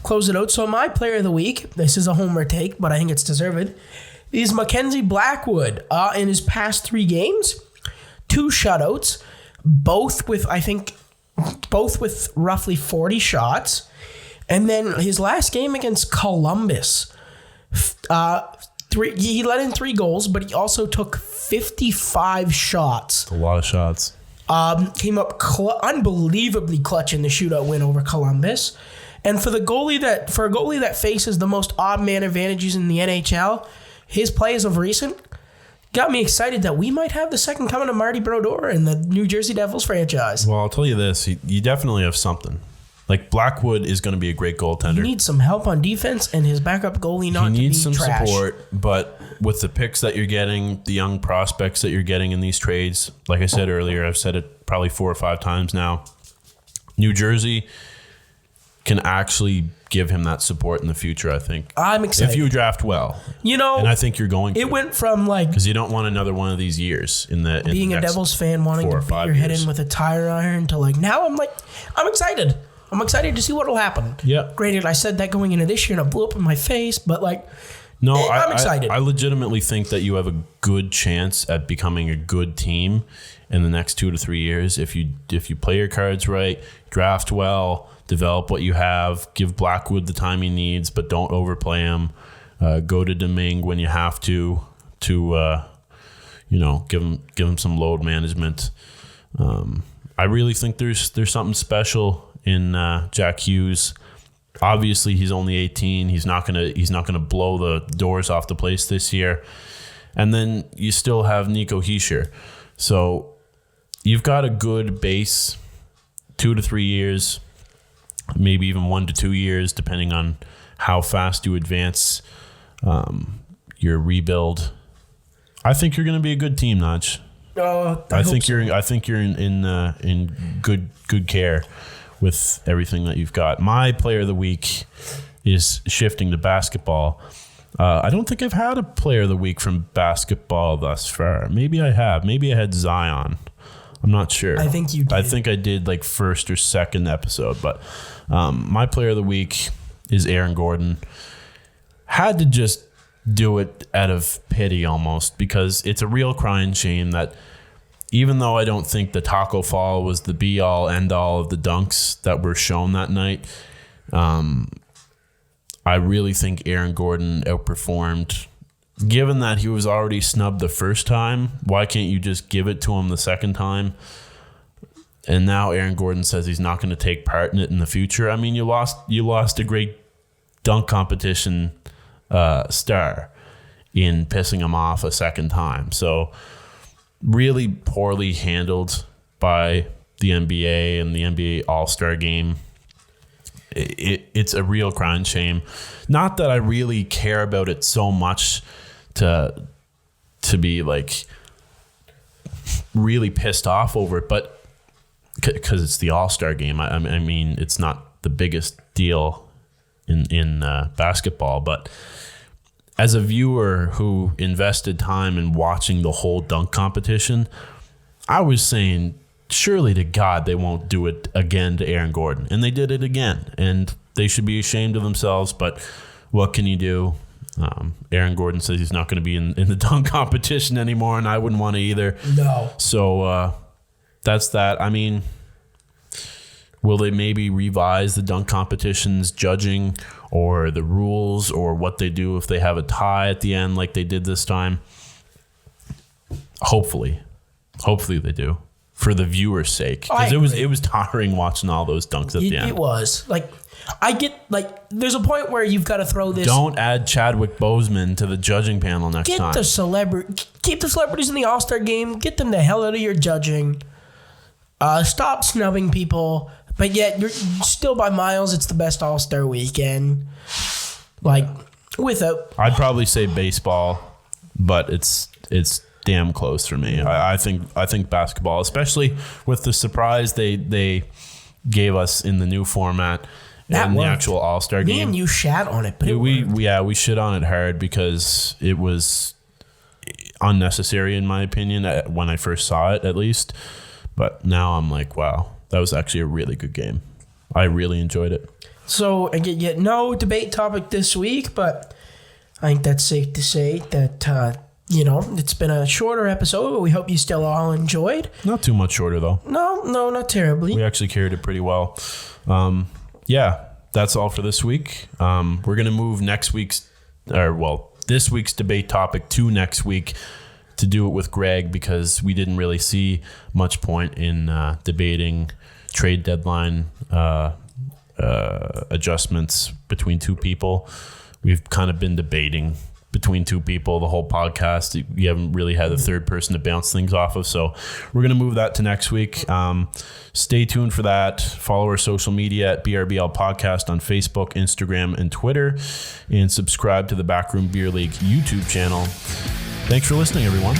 close it out. So my player of the week, this is a homer take, but I think it's deserved, is Mackenzie Blackwood. In his past 3 games, 2 shutouts, both with roughly 40 shots. And then his last game against Columbus, he let in 3 goals, but he also took 55 shots. A lot of shots. Came up unbelievably clutch in the shootout win over Columbus. And for a goalie that faces the most odd man advantages in the NHL, his plays of recent got me excited that we might have the second coming of Marty Brodeur in the New Jersey Devils franchise. Well, I'll tell you this. You definitely have something. Blackwood is going to be a great goaltender. He needs some help on defense, and his backup goalie not to be trash. He needs some support, but with the picks that you're getting, the young prospects that you're getting in these trades, like I said earlier, I've said it probably 4 or 5 times now, New Jersey can actually give him that support in the future, I think. I'm excited. If you draft well. And I think you're going to. It went from because you don't want another one of these years in being a Devils fan wanting to beat your head in with a tire iron to now I'm excited. I'm excited to see what will happen. Yeah. Granted, I said that going into this year and it blew up in my face, but I'm excited. I legitimately think that you have a good chance at becoming a good team in the next 2 to 3 years if you play your cards right, draft well, develop what you have, give Blackwood the time he needs, but don't overplay him. Go to Domingue when you have to give him some load management. I really think there's something special in Jack Hughes. Obviously, he's only 18. He's not gonna blow the doors off the place this year. And then you still have Nico Hischier. So you've got a good base, 2 to 3 years, maybe even 1 to 2 years, depending on how fast you advance your rebuild. I think you're going to be a good team, Naj. I think you're in good care with everything that you've got. My player of the week is shifting to basketball. I don't think I've had a player of the week from basketball thus far. Maybe I have. Maybe I had Zion. I'm not sure. I think you did. I think I did like first or second episode. But my player of the week is Aaron Gordon. Had to just do it out of pity almost, because it's a real crying shame that even though I don't think the taco fall was the be-all, end-all of the dunks that were shown that night, I really think Aaron Gordon outperformed. Given that he was already snubbed the first time, why can't you just give it to him the second time? And now Aaron Gordon says he's not going to take part in it in the future. I mean, you lost a great dunk competition star in pissing him off a second time. So really poorly handled by the NBA and the NBA All-Star game. It's a real crying shame. Not that I really care about it so much to be like really pissed off over it, but because it's the All-Star game. I mean, it's not the biggest deal in basketball, but as a viewer who invested time in watching the whole dunk competition, I was saying, surely to God they won't do it again to Aaron Gordon. And they did it again. And they should be ashamed of themselves, but what can you do? Aaron Gordon says he's not going to be in the dunk competition anymore, and I wouldn't want to either. No. So that's that. I mean, will they maybe revise the dunk competition's judging or the rules or what they do if they have a tie at the end like they did this time? Hopefully they do, for the viewer's sake, because it was tiring watching all those dunks at the end. It was there's a point where you've got to throw this. Don't add Chadwick Boseman to the judging panel next time. Keep the celebrities in the All-Star game. Get them the hell out of your judging. Stop snubbing people. But yet, you're still by miles, it's the best All-Star weekend. I'd probably say baseball, but it's damn close for me. I think basketball, especially with the surprise they gave us in the new format and the actual All-Star game. Me and you shat on it, but we shit on it hard because it was unnecessary in my opinion when I first saw it, at least. But now I'm like, wow. That was actually a really good game. I really enjoyed it. So, again, no debate topic this week, but I think that's safe to say that, it's been a shorter episode, but we hope you still all enjoyed. Not too much shorter, though. No, not terribly. We actually carried it pretty well. That's all for this week. We're going to move this week's debate topic to next week, to do it with Greg, because we didn't really see much point in debating trade deadline adjustments between two people. We've kind of been debating between two people the whole podcast. You haven't really had a third person to bounce things off of, so we're going to move that to next week. Stay tuned for that. Follow our social media at BRBL Podcast on Facebook, Instagram, and Twitter, and subscribe to the Backroom Beer League YouTube channel. Thanks for listening, everyone.